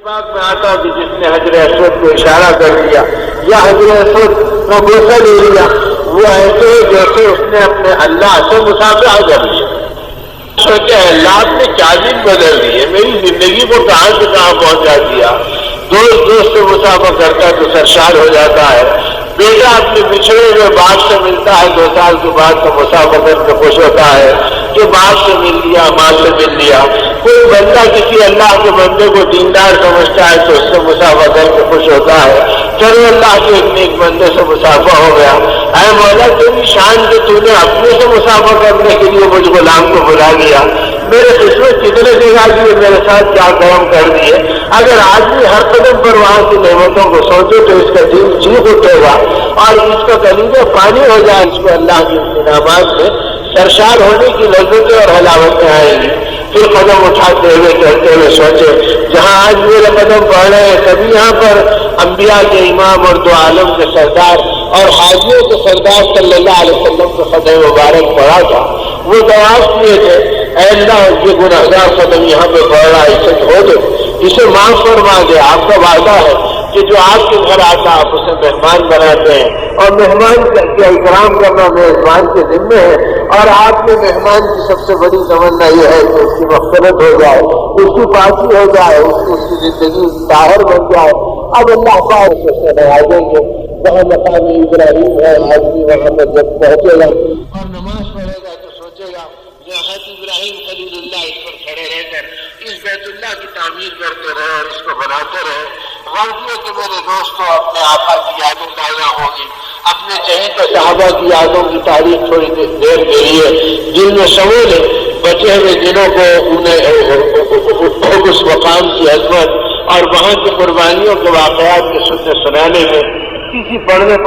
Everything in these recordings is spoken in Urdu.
پاک میں آتا کہ جس نے حجر اسود کو اشارہ کر دیا یا حجر اسود کا بوسہ لے لیا وہ ایسے جیسے اس نے اپنے اللہ سے مصافحہ کر لیا. سوچا اللہ نے کیا دن بدل دیے, میری زندگی کو کہاں سے کہاں پہنچا دیا. دوست سے مصافحہ کرتا ہے تو سرشار ہو جاتا ہے. بیٹا اپنے بچھڑے ہوئے باپ سے ملتا ہے 2 سال کے بعد تو مصافحہ کر کے خوش ہوتا ہے کہ باپ سے مل لیا, ماں سے مل لیا. کوئی بندہ کسی اللہ کے بندے کو دیندار سمجھتا ہے تو اس سے مصافحہ کر کے خوش ہوتا ہے. چلو اللہ کے ایک نیک بندے سے مصافحہ ہو گیا. اے مولا تیری شان کہ تو نے اپنے سے مصافحہ کرنے کے لیے مجھ غلام کو بلا لیا. میرے قسمت کتنے جگہ دیے, میرے ساتھ کیا کرم کر دیے. اگر آدمی ہر قدم پر وہاں کی نعمتوں کو سوچے تو اس کا دل چیخ اٹھے گا اور اس کا کلیجہ پانی ہو جائے. اس کو اللہ کے انعامات سے سرشار ہونے کی لذتیں اور حلاوتیں آئیں گی. پھر قدم اٹھاتے ہوئے چلتے ہوئے سوچے جہاں آج میرے قدم پڑھ رہے ہیں کبھی یہاں پر انبیاء کے امام اور 2 عالم کے سردار اور حاجیوں کے سردار صلی اللہ علیہ وسلم کے قدم مبارک پڑا تھا. وہ دعا کیے تھے اے اللہ یہ گنہگار قدم یہاں پہ پڑھ رہا ہے اسے دھو دے, اسے معاف فرما دے. آپ کا وعدہ ہے کہ جو آپ کے گھر آتا آپ اسے مہمان بناتے ہیں اور مہمان کا اکرام کرنا میزبان کے ذمے ہے. اور آپ کے مہمان کی سب سے بڑی تمنا یہ ہے کہ اس کی مغفرت ہو جائے, اس کی پاکی ہو جائے, اس کی زندگی طاہر بن جائے. اب اللہ پاک اسے نوازیں گے. وہاں مقام ابراہیم ہے, آدمی وہاں پر جب پہنچے گا اور نماز پڑھے گا تو سوچے گا یہاں ابراہیم خلیل اللہ اس پر کھڑے رہ کر اس بیت اللہ کی تعمیر کرتے رہے اور اس کو بناتے رہے. غرض کہ میرے دوستوں اپنے آقا کی یادیں تازہ ہوگی, اپنے چہیتے صحابہ کی یادوں کی تاریخ تھوڑی دیر کے لیے دل میں سمو لے. بچے ہوئے دنوں کو انہیں اس مقام کی عظمت اور وہاں کی قربانیوں کے واقعات کے سننے سنانے میں کسی پڑھنے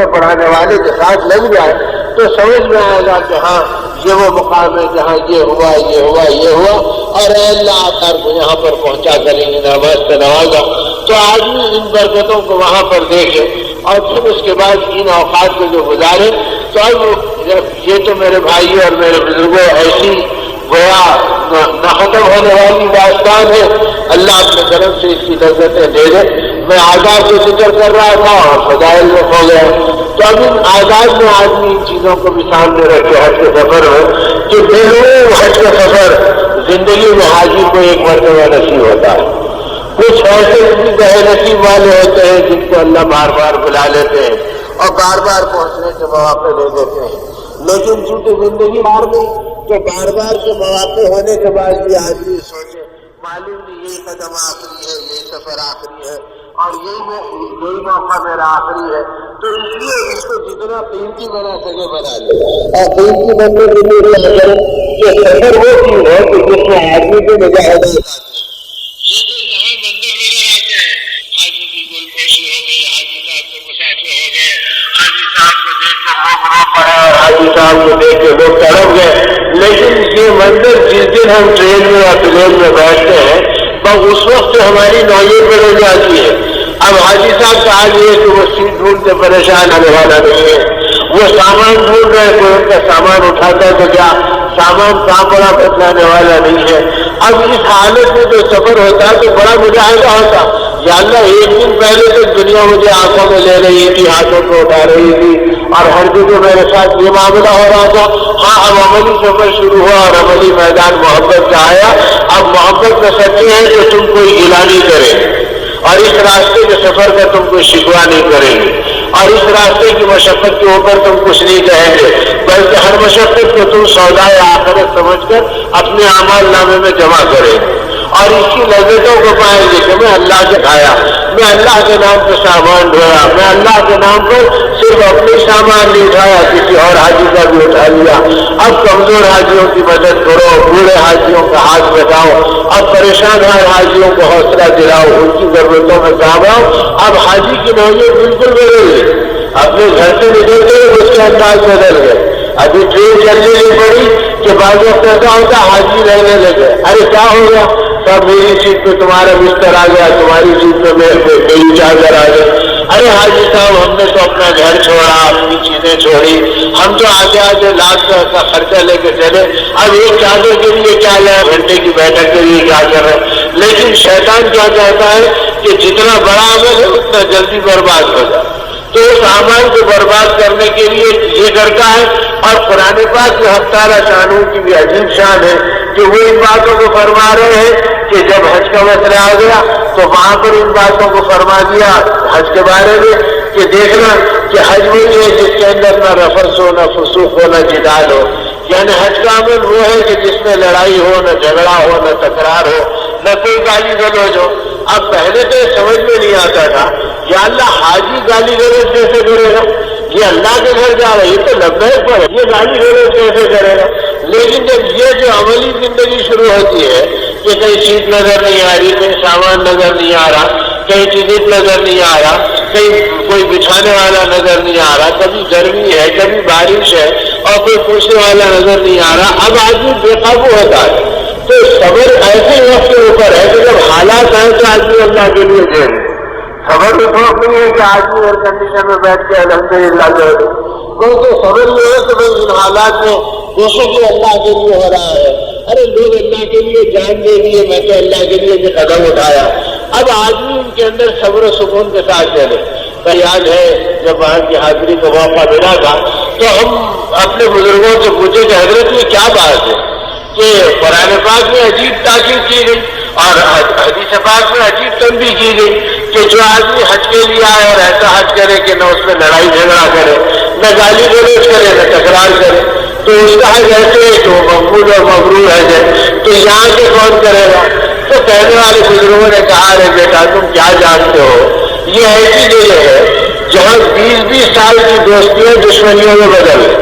پڑھانے والے کے ساتھ لگ جائے تو سمجھ میں آئے گا کہ ہاں یہ وہ مقام ہے جہاں یہ ہوا یہ ہوا یہ ہوا اور اے اللہ آکار کو یہاں پر پہنچا کر ان نماز سے نوازا. تو آدمی ان برکتوں کو وہاں پر دیکھے اور پھر اس کے بعد ان اوقات کو جو گزارے. تو اب یہ تو میرے بھائی اور میرے بزرگوں ایسی گویا نہ ختم ہونے والی داستان ہے. اللہ اپنے کرم سے اس کی لذتیں دے دے. میں آزاد سے ذکر کر رہا تھا اور فضائل میں کھو گیا. تو اب ان آزاد میں آدمی ان چیزوں کو بھی سامنے رکھے حج کے سفر میں کہ بےلو حج کا سفر زندگی میں حاجی کو ایک مرتبہ نصیب ہوتا ہے. کچھ ایسے بھی گہے نصیب والے ہوتے ہیں جن کو اللہ بار بار بلا لیتے ہیں اور بار بار پہنچنے کے مواقع دے دیتے ہیں. لیکن چونکہ زندگی بار میں تو بار بار کے مواقع ہونے کے بعد بھی آدمی سوچے معلوم نہیں یہی قدم آخری ہے, یہی سفر آخری ہے اور یہی موقع میرا آخری ہے. تو اس لیے اس کو جتنا قیمتی بنا سکے بنا لے. اور قیمتی بننے کے لیے اگر یہ سفر وہ چیز ہے کہ جس میں آدمی کو مجاہدات آتے ہیں. یہ تو یہاں بندے نظر آتے ہیں, حاجی کی گلپوشی ہو گئی, حاجی صاحب سے مسافر ہو گئے, حاجی صاحب کو دیکھ کر لوگ رو پڑے اور حاجی صاحب کو دیکھ کے لوگ تڑپ گئے. لیکن یہ منظر جس دن ہم ٹرین میں یا پلین میں بیٹھتے ہیں بس اس وقت سے ہماری نوعیت بدل جاتی ہے. اب حاجی صاحب کا حال یہ ہے کہ وہ سیٹ ڈھونڈتے پریشان ہونے والا نہیں ہے, وہ سامان ڈھونڈ رہے, کوئی ان کا سامان اٹھاتا ہے تو کیا سامان کہاں بڑا بتلانے والا نہیں ہے. اب اس حالت میں جو سفر ہوتا ہے تو بڑا مجاہدہ ہوتا. یا اللہ ایک دن پہلے تک دنیا مجھے آنکھوں میں لے رہی تھی, ہاتھوں کو اٹھا رہی تھی اور ہر جگہ میرے ساتھ یہ معاملہ ہو رہا تھا. ہاں اب عملی سفر شروع ہوا اور عملی میدان محبت کا آیا. اب محبت میں سچے ہیں کہ تم کوئی گلا نہیں کرے اور اس راستے کے سفر کا تم کوئی شکوہ نہیں کریں گے اور اس راستے کی مشقت کے اوپر تم کچھ نہیں کہیں گے, بلکہ ہر مشقت کو تم سودائے آخرت سمجھ کر اپنے اعمال نامے میں جمع کریں گے اور اس کی لذتوں کو پائیں گے کہ میں اللہ سے کھایا, میں اللہ کے نام پہ سامان ڈھویا, میں اللہ کے نام پر صرف اپنے سامان نہیں اٹھایا, کسی اور حاجی کا بھی اٹھا لیا. اب کمزور حاجیوں کی مدد کرو, بوڑھے حاجیوں کا ہاتھ بٹاؤ, اب پریشان حاجیوں کو حوصلہ دلاؤ, ان کی ضرورتوں میں کام آؤ. اب حاجی کی نوعیت بالکل بدل گئی, اپنے گھر سے نکلتے ہوئے اس کے انداز بدل گئے. ابھی ٹرین چلنے نہیں پڑی کہ بعض وقت ایسا ہوتا حاجی رہنے لگے, ارے کیا ہو گیا, سب میری سیٹ پہ تمہارا بستر آ گیا, تمہاری سیٹ پہ میری چادر آ گئی. ارے حاجی صاحب ہم نے تو اپنا گھر چھوڑا، اپنی چیزیں چھوڑی، ہم تو آگے آگے لاکھ کا خرچہ لے کے چلے، اب ایک چادر کے لیے کیا لے، گھنٹے کی بیٹھک کے لیے کیا کر رہے۔ لیکن شیطان کیا کہتا ہے کہ جتنا بڑا عمل ہے اتنا جلدی برباد ہو جائے، تو اس اعمال کو برباد کرنے کے لیے یہ کرتا ہے۔ اور قرآن پاک میں حق تعالیٰ شانہ کی بھی عجیب شان ہے کہ وہ ان باتوں کو فرما رہے ہیں کہ جب حج کا مسئلہ آ گیا تو وہاں پر ان باتوں کو فرما دیا حج کے بارے میں کہ دیکھنا کہ حج وہی ہے جس کے اندر نہ رفث ہو، نہ فسوق ہو، نہ جدال ہو، یعنی حج کا عمل وہ ہے کہ جس میں لڑائی ہو، نہ جھگڑا ہو، نہ تکرار ہو، نہ کوئی گالی گلوچ ہو۔ اب پہلے تو سمجھ میں نہیں آتا تھا یا اللہ حاجی گالی گلوچ کیسے کرے گا، یہ اللہ کے گھر جا رہا ہے، یہ تو لبیک پر ہے، یہ گالی گلوچ کیسے کرے گا۔ لیکن جب یہ جو عملی زندگی شروع ہوتی ہے کہ کہیں سیٹ نظر نہیں آ رہی، کہیں سامان نظر نہیں آ رہا، کہیں ٹکٹ نظر نہیں آ رہا، کہیں کوئی بچھانے والا نظر نہیں آ رہا، کبھی گرمی ہے کبھی بارش ہے اور کوئی پوچھنے والا نظر نہیں آ رہا، اب آدمی بے قابو ہوتا ہے۔ تو صبر ایسے وقت کے اوپر ہے کہ جب حالات آئے تو آدمی اللہ کے لیے دے دے۔ صبر اس وقت نہیں ہے کہ آدمی ہر کنڈیشن میں بیٹھ کے الحمدللہ دے دے، کیونکہ صبر یہ ہے کہ بھائی ان حالات میں جیسے کہ اللہ کے لیے ہو رہا ہے، ارے لوگ اللہ کے لیے جان دے دیے، میں تو اللہ کے لیے بھی قدم اٹھایا۔ اب آدمی ان کے اندر صبر و سکون کے ساتھ چلے۔ کا یاد ہے جب وہاں کی حاضری کا موقع ملا تھا تو ہم اپنے بزرگوں سے پوچھے کہ حضرت یہ کیا بات ہے کہ قرآن پاک میں عجیب تاکید کی گئی اور حدیث پاک میں عجیب تنبیہ کی گئی کہ جو آدمی حج کے لیے آئے اور ایسا حج کرے کہ نہ اس میں لڑائی جھگڑا کرے، نہ گالی گلوچ کرے، نہ تکرار کرے، تو اس کا حج ایسے ہے کہ وہ مقبول اور مبرور حج ہے۔ تو یہاں سے کون کرے گا؟ تو کہنے والے بزرگوں نے کہا ارے بیٹا تم کیا جانتے ہو، یہ ایسی جگہ ہے جہاں 20-20 سال کی دوستیاں دشمنیوں میں بدل گئی،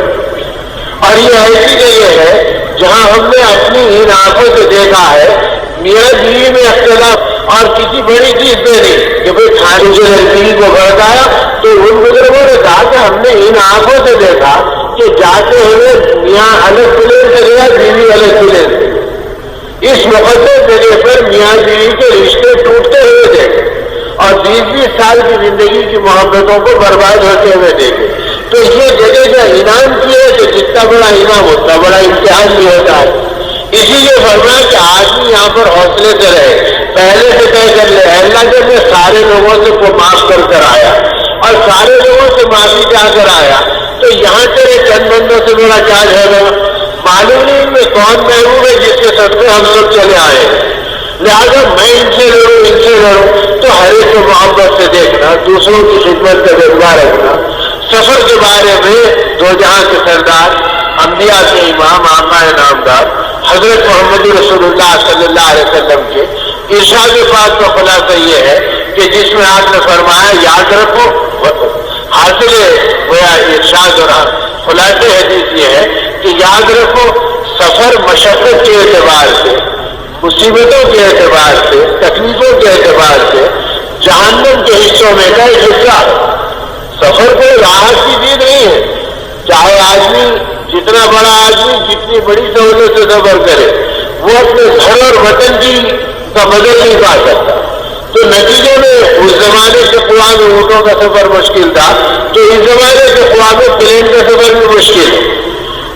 اور یہ ایسی جگہ ہے جہاں ہم نے اپنی ان آنکھوں سے دیکھا ہے میاں بیوی میں اختلاف اور کسی بڑی چیز پہ نہیں کہ بھائی کھانے سے لڑکی کو بھڑکایا، تو ان بزرگوں نے کہا کہ ہم نے ان آنکھوں سے دیکھا کہ جاتے ہوئے میاں الگ پلین سے گیا، بیوی الگ پلین سے، اس مقدس جگہ پر میاں بیوی کے رشتے ٹوٹتے ہوئے دیکھے اور 20-20 سال کی زندگی کی محبتوں کو برباد ہوتے ہوئے دیکھے۔ تو یہ جگہ کا انعام کیا ہے کہ جتنا بڑا انعام اتنا بڑا امتحان بھی ہوتا ہے۔ اسی لیے فرمایا کہ آدمی یہاں پر حوصلے سے رہے، پہلے سے طے کر لے اللہ جب میں سارے لوگوں سے کو معاف کر آیا اور سارے لوگوں سے معافی چاہ کر آیا تو یہاں تیرے چند بندوں سے میرا کیا جھگڑا، معلوم نہیں ان میں کون محبوب ہے جس کے سب سے ہم لوگ چلے آئے ہیں، لہٰذا میں ان سے لڑوں تو ہر ایک کو محبت سے دیکھنا، دوسروں کی خدمت کا جذبہ رکھنا۔ سفر کے بارے میں دو جہاں کے سردار، انبیاء کے امام، آقا نامدار حضرت محمد رسول اللہ صلی اللہ علیہ وسلم کے ارشاد پاک کا خلاصہ یہ ہے کہ جس میں آپ نے فرمایا یاد رکھو، حاصل ہوا ارشاد اور خلاصہ حدیث یہ ہے کہ یاد رکھو سفر مشقت کے اعتبار سے، مصیبتوں کے اعتبار سے، تکلیفوں کے اعتبار سے جہنم کے حصوں میں کا ایک حصہ۔ سفر کوئی راحت کی چیز نہیں ہے، چاہے آدمی جتنا بڑا آدمی جتنی بڑی سہولت سے سفر کرے وہ اپنے گھر اور وطن کی کا بدل نہیں پا سکتا۔ تو نتیجے میں اس زمانے کے خواہ میں اونٹوں کا سفر مشکل تھا تو اس زمانے کے خواہ میں پلین کا سفر بھی مشکل ہے۔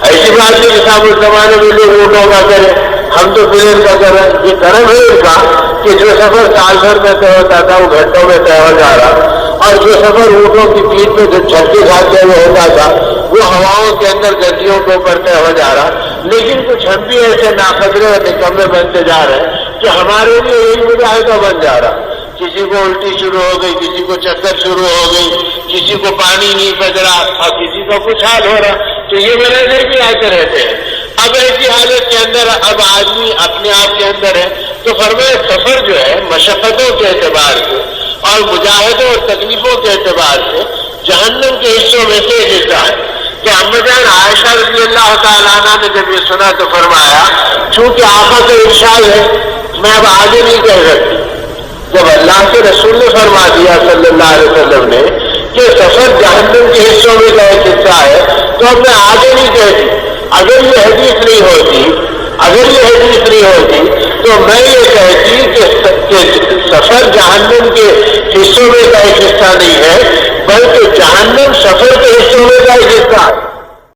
ایسی بات نہیں کہ صاحب اس زمانے میں لوگ اونٹوں کا کریں، ہم تو پلین کا کر رہے ہیں۔ یہ کرم ہے ان کا کہ جو سفر سال بھر میں طے ہوتا تھا وہ گھنٹوں میں طے ہو جا رہا، اور جو سفر اونٹوں کی پیٹھ میں جو چھکے کھاتے ہوئے ہوتا تھا وہ ہواؤں کے اندر گدیوں کے اوپر طے ہو جا رہا۔ لیکن کچھ ہم بھی ایسے ناقدرے اور نکمے بنتے جا رہے ہیں کہ ہمارے لیے یہی مجاہدہ بن جا رہا، کسی کو الٹی شروع ہو گئی، کسی کو چکر شروع ہو گئی، کسی کو پانی نہیں پچ رہا اور کسی کا کچھ حال ہو رہا، تو یہ مناظر بھی آتے رہتے ہیں۔ اب ایسی حالت کے اندر اب آدمی اپنے آپ کے اندر ہے تو فرمایا سفر جو ہے مشقتوں کے اعتبار سے اور مجاہدوں اور تکلیفوں کے اعتبار سے جہنم کے حصوں میں سے ایک حصہ ہے۔ کہ امجان عائشہ رضی اللہ تعالیٰ عنہ نے جب یہ سنا تو فرمایا چونکہ آقا کا ارشاد ہے میں اب آگے نہیں کہہ سکتی۔ جب اللہ کے رسول نے فرما دیا صلی اللہ علیہ وسلم نے کہ سفر جہنم کے حصوں میں کا ایک حصہ ہے تو اب میں آگے نہیں کہتی۔ اگر یہ حدیث نہیں ہوتی تو میں یہ کہتی کہ سفر جہنم کے حصوں میں کا ایک حصہ حصہ نہیں ہے، بلکہ جہنم سفر کے حصوں میں کا ایک حصہ ہے۔